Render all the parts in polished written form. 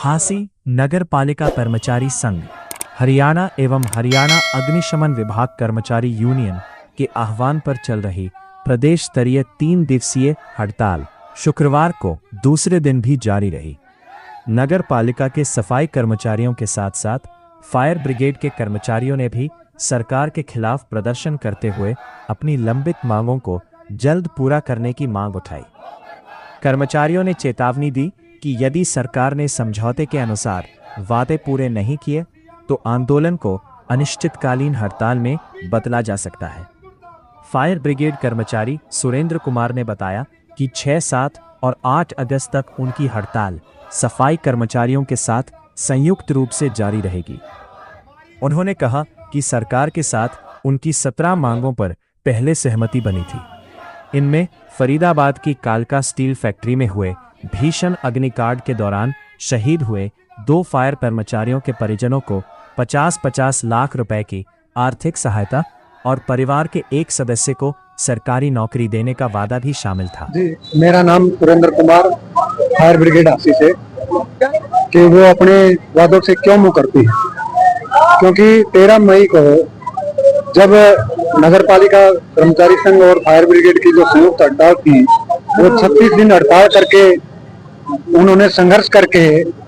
हांसी नगर पालिका कर्मचारी संघ हरियाणा एवं हरियाणा अग्निशमन विभाग कर्मचारी यूनियन के आह्वान पर चल रही प्रदेश स्तरीय 3 दिवसीय हड़ताल शुक्रवार को दूसरे दिन भी जारी रही। नगर पालिका के सफाई कर्मचारियों के साथ साथ फायर ब्रिगेड के कर्मचारियों ने भी सरकार के खिलाफ प्रदर्शन करते हुए अपनी लंबित मांगों को जल्द पूरा करने की मांग उठाई। कर्मचारियों ने चेतावनी दी कि यदि सरकार ने समझौते के अनुसार वादे पूरे नहीं किए तो आंदोलन को अनिश्चितकालीन हड़ताल में बदला जा सकता है। फायर ब्रिगेड कर्मचारी सुरेंद्र कुमार ने बताया कि 6, 7 और 8 अगस्त तक उनकी हड़ताल सफाई कर्मचारियों के साथ संयुक्त रूप से जारी रहेगी। उन्होंने कहा कि सरकार के साथ उनकी 17 मांगों पर पहले सहमति बनी थी। इनमें फरीदाबाद की कालका स्टील फैक्ट्री में हुए भीषण अग्निकांड के दौरान शहीद हुए 2 फायर कर्मचारियों के परिजनों को 50-50 लाख रुपए की आर्थिक सहायता और परिवार के एक सदस्य को सरकारी नौकरी देने का वादा भी शामिल था। जी, मेरा नाम सुरेंद्र कुमार, फायर ब्रिगेड हांसी से। कि वो अपने वादों से क्यों मुंह करती है, क्योंकि 13 मई को जब नगर पालिका कर्मचारी संघ और फायर ब्रिगेड की जो संयुक्त हड़ताल थी, वो 36 दिन हड़ताल करके उन्होंने संघर्ष करके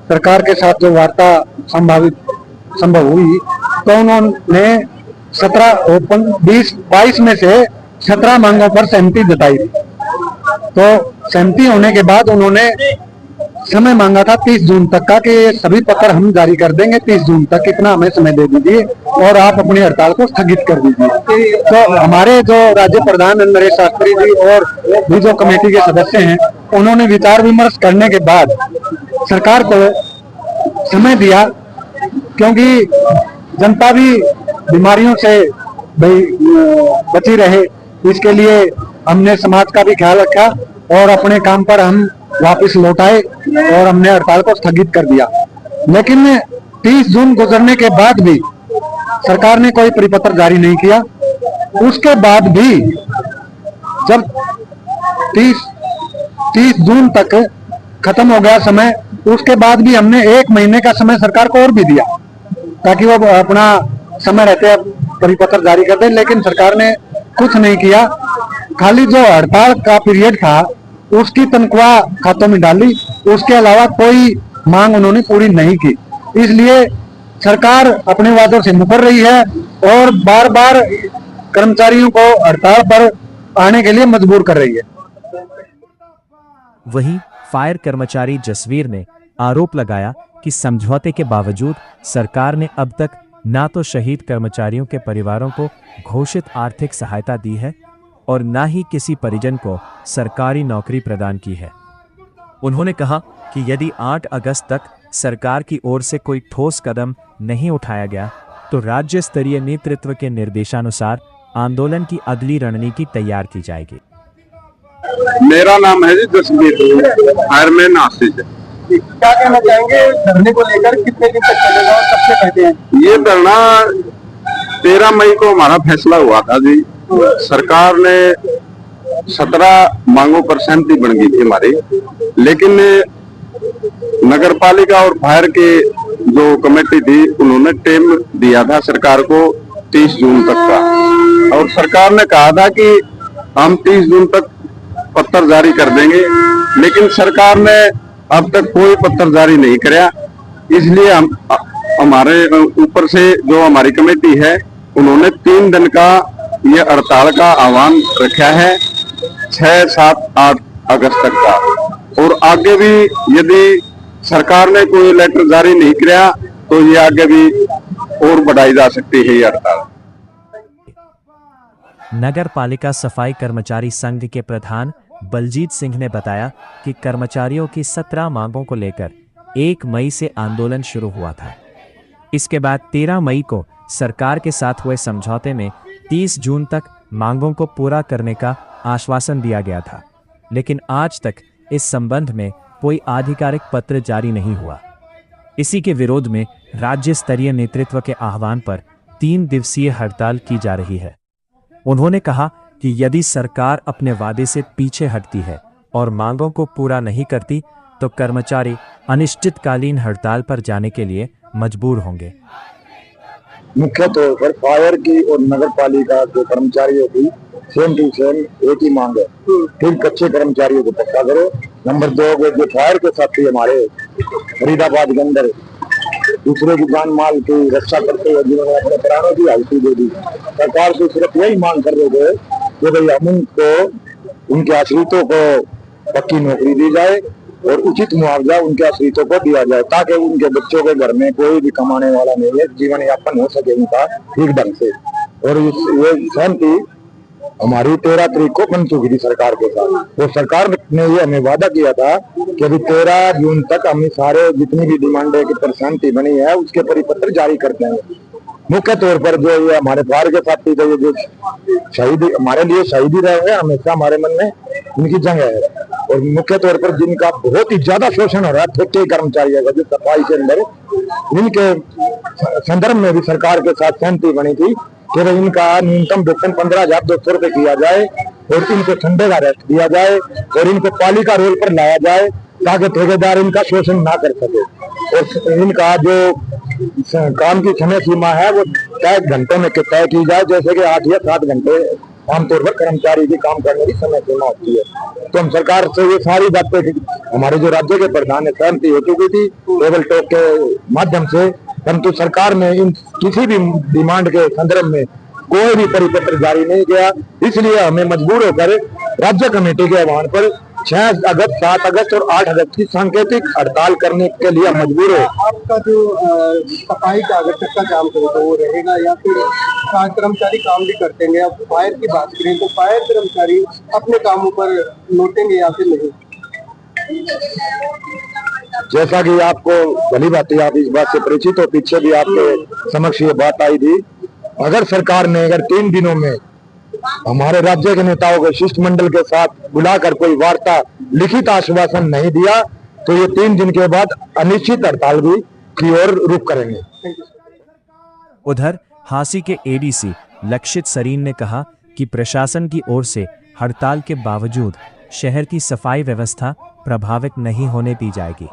सरकार के साथ जो वार्ता संभव हुई, तो उन्होंने 22 में से 17 मांगों पर सहमति जताई थी। तो सहमति होने के बाद उन्होंने समय मांगा था 30 जून तक का कि सभी पत्र हम जारी कर देंगे 30 जून तक, इतना हमें समय दे दीजिए और आप अपनी हड़ताल को स्थगित कर दीजिए। तो हमारे जो राज्य प्रधान नरेश शास्त्री जी और भी जो कमेटी के सदस्य हैं, उन्होंने विचार विमर्श करने के बाद सरकार को समय दिया, क्योंकि जनता भी बीमारियों से बची रहे, इसके लिए हमने समाज का भी ख्याल रखा और अपने काम पर हम वापस लौट आए और हमने हड़ताल को स्थगित कर दिया। लेकिन 30 जून गुजरने के बाद भी सरकार ने कोई परिपत्र जारी नहीं किया। उसके बाद भी जब 30 जून तक खत्म हो गया समय, उसके बाद भी हमने 1 महीने का समय सरकार को और भी दिया ताकि वो अपना समय रहते परिपत्र जारी कर दे, लेकिन सरकार ने कुछ नहीं किया। खाली जो हड़ताल का पीरियड था उसकी तनख्वाह खातों में डाली, उसके अलावा कोई मांग उन्होंने पूरी नहीं की। इसलिए सरकार अपने वादों से मुकर रही है और बार बार कर्मचारियों को हड़ताल पर आने के लिए मजबूर कर रही है। वहीं फायर कर्मचारी जसवीर ने आरोप लगाया कि समझौते के बावजूद सरकार ने अब तक ना तो शहीद कर्मचारियों के परिवारों को घोषित आर्थिक सहायता दी है और ना ही किसी परिजन को सरकारी नौकरी प्रदान की है। उन्होंने कहा कि यदि 8 अगस्त तक सरकार की ओर से कोई ठोस कदम नहीं उठाया गया तो राज्य स्तरीय नेतृत्व के निर्देशानुसार आंदोलन की अगली रणनीति तैयार की जाएगी। मेरा नाम है जी जसवीर, फायरमैन हांसी से। क्या कहना चाहेंगे धरने को लेकर, कितने दिन तक चलेगा और कब से कहते हैं? ये धरना 13 मई को हमारा फैसला हुआ था जी। सरकार ने 17 मांगों पर सहमति बन गई थी हमारी, लेकिन नगर पालिका और फायर के जो कमेटी थी उन्होंने टाइम दिया था सरकार को 30 जून तक का, और सरकार ने कहा था कि हम 30 जून तक पत्र जारी कर देंगे, लेकिन सरकार ने अब तक कोई पत्र जारी नहीं किया। इसलिए हमारे ऊपर से जो हमारी कमेटी है उन्होंने 3 दिन का ये हड़ताल का आह्वान रखा है, 6, 7, 8 अगस्त तक का। और आगे भी यदि सरकार ने कोई लेटर जारी नहीं किया तो ये आगे भी और बढ़ाई जा सकती है ये हड़ताल। नगर पालिका सफाई कर्मचारी संघ के प्रधान बलजीत सिंह ने बताया कि कर्मचारियों की 17 मांगों को लेकर 1 मई से आंदोलन शुरू हुआ था। इसके बाद 13 मई को सरकार के साथ हुए समझौते में 30 जून तक मांगों को पूरा करने का आश्वासन दिया गया था, लेकिन आज तक इस संबंध में कोई आधिकारिक पत्र जारी नहीं हुआ। इसी के विरोध में राज्य स्तरीय नेतृत्व के आह्वान पर 3 दिवसीय हड़ताल की जा रही है। उन्होंने कहा कि यदि सरकार अपने वादे से पीछे हटती है और मांगों को पूरा नहीं करती तो कर्मचारी अनिश्चितकालीन हड़ताल पर जाने के लिए मजबूर होंगे। मुख्य तौर पर फायर की और नगर पालिका के कर्मचारियों की सेम टू सेम एक ही मांग है, फिर कच्चे कर्मचारियों को पक्का करो। नंबर 2, जो फायर के साथी हमारे फरीदाबाद के अंदर दूसरे की जान माल की रक्षा करते हुए जिन्होंने अपने प्राणों की आहुति दे दी, सरकार से सिर्फ यही मांग कर रहे थे कि भाई हम उनको उनके आश्रितों को पक्की नौकरी दी जाए और उचित मुआवजा उनके आश्रितों को दिया जाए, ताकि उनके बच्चों के घर में कोई भी कमाने वाला नहीं है, जीवन यापन हो सके उनका ठीक ढंग से। और ये सहमति हमारी 13 तारीख को बन चुकी थी सरकार के साथ। तो सरकार ने ये हमें वादा किया था कि अभी 13 जून तक हम सारे जितनी भी डिमांड की सहमति बनी है उसके परिपत्र जारी कर देंगे। मुख्य तौर पर जो ये हमारे फायर के साथी थे, जो शहीद हमारे लिए शहीदी रहे हैं, हमेशा हमारे मन में उनकी जंग है। और मुख्य तौर पर जिनका बहुत ही ज्यादा शोषण हो रहा है ठेके कर्मचारियों का, जो सफाई के अंदर, इनके संदर्भ में भी सरकार के साथ सहमति बनी थी कि इनका न्यूनतम वेतन 15,200 रुपए किया जाए और इनको ठंडे का रेस्ट दिया जाए और इनको पालिका रोल पर लाया जाए, ताकि ठेकेदार इनका शोषण ना कर सके। और इनका जो काम की समय सीमा है वो तय घंटों में तय की जाए, जैसे कि 8 या 7 घंटे आमतौर पर कर्मचारी की काम करने की समय सीमा होती है। तो हम सरकार से ये सारी बातें हमारे जो राज्य के प्रधान है सहमति हो चुकी थी टेबल टॉक के माध्यम से, परंतु सरकार ने इन किसी भी डिमांड के संदर्भ में कोई भी परिपत्र जारी नहीं किया। इसलिए हमें मजबूर होकर राज्य कमेटी के आह्वान पर 6 अगस्त, 7 अगस्त और 8 अगस्त की सांकेतिक हड़ताल करने के लिए मजबूर हो। आपका जो सफाई का अगर चक्का जाम करेगा वो रहेगा या फिर कर्मचारी काम भी करते हैं? अब फायर की बात करें तो फायर कर्मचारी अपने कामों पर लौटेंगे या फिर नहीं? जैसा कि आपको भली बात है, आप इस बात से परिचित हो, पीछे भी आपके समक्ष ये बात आई थी। अगर सरकार ने 3 दिनों में हमारे राज्य के नेताओं को शिष्टमंडल के साथ बुलाकर कोई वार्ता लिखित आश्वासन नहीं दिया तो ये 3 दिन के बाद अनिश्चित हड़ताल भी की ओर रुख करेंगे। उधर हांसी के एडीसी लक्षित सरीन ने कहा कि प्रशासन की ओर से हड़ताल के बावजूद शहर की सफाई व्यवस्था प्रभावित नहीं होने दी जाएगी।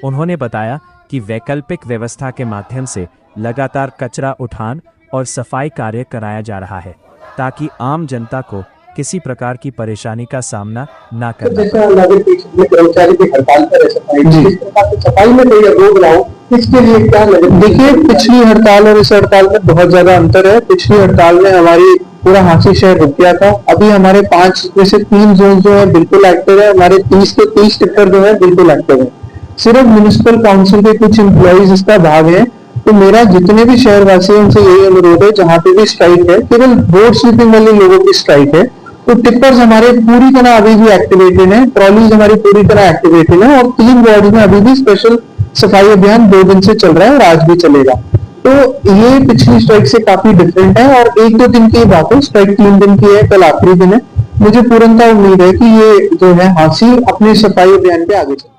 उन्होंने बताया कि वैकल्पिक व्यवस्था के माध्यम से लगातार कचरा उठान और सफाई कार्य कराया जा रहा है, ताकि आम जनता को किसी प्रकार की परेशानी का सामना ना करना पड़े। कर्मचारी की हड़ताल पर सफाई में कोई रोक रहा हो, इसके लिए क्या लगे? देखिए, पिछली हड़ताल और इस हड़ताल में बहुत ज्यादा अंतर है। पिछली हड़ताल में हमारी पूरा हांसी शहर रुक गया था। अभी हमारे 5 में से 3 जोन जो है बिल्कुल एक्टिव है। हमारे 30 के 30 सेक्टर जो है बिल्कुल एक्टिव है। सिर्फ म्युनिसिपल काउंसिल के कुछ एम्प्लॉइज इसका भाग है। तो मेरा जितने भी शहरवासी हैं उनसे यही अनुरोध है, जहां पे भी स्ट्राइक है, केवल रोड स्वीपिंग वाले लोगों की स्ट्राइक है, तो टिप्पर्स हमारे पूरी तरह अभी भी एक्टिवेटेड है, ट्रॉलीज हमारी पूरी तरह एक्टिवेटेड है और 3 वार्ड में अभी भी स्पेशल सफाई अभियान 2 दिन से चल रहा है और आज भी चलेगा। तो ये पिछली स्ट्राइक से काफी डिफरेंट है और 1-2 दिन की बात है, स्ट्राइक 3 दिन की है, कल आखिरी दिन है। मुझे पूर्णतः उम्मीद है कि ये जो है हांसी अपने सफाई अभियान पे आगे चले।